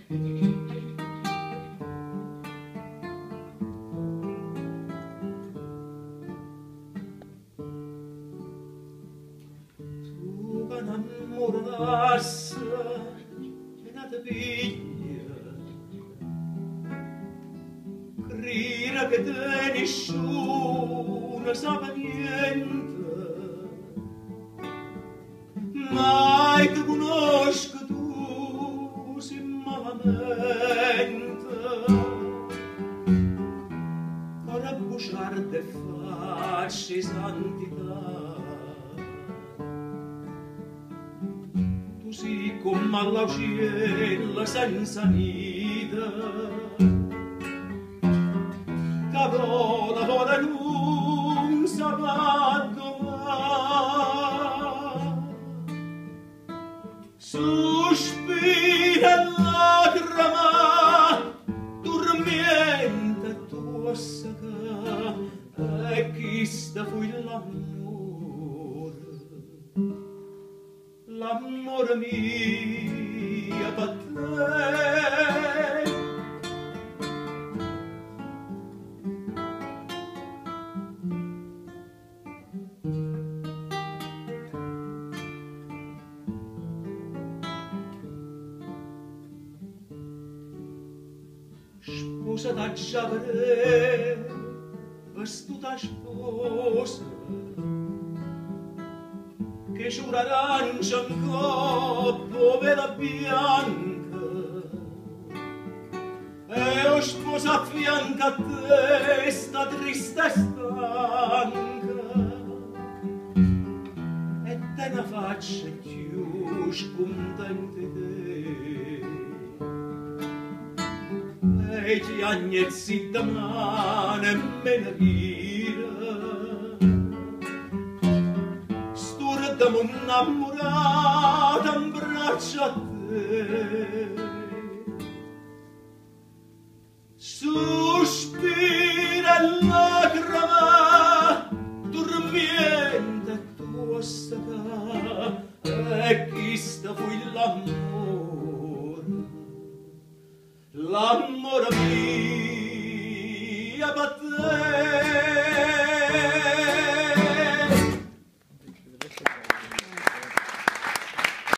Tu va innamorar-se e nada piglia, crira che te nessuno sa niente, mai te conosco tu si malamente, ora busciar de facce santità. Tu si come all'aucella senza nida, che vola ora non sa domani. Sospira e lacrima, dormiente tua sacca, e chi sta fu l'amore mio per te. Sposa da giavere, vestuta sposa, che giura arancia in coppo, vela bianca, e o sposa a fianco a te, sta triste e stanca, e te ne faccia più scontente te, e gli agnezzi da mano e me ne rira, dammi innamorata in braccio a te. Sospira e lacrima, dormiente tua sacca, e chi sta fu l'amore mio per te.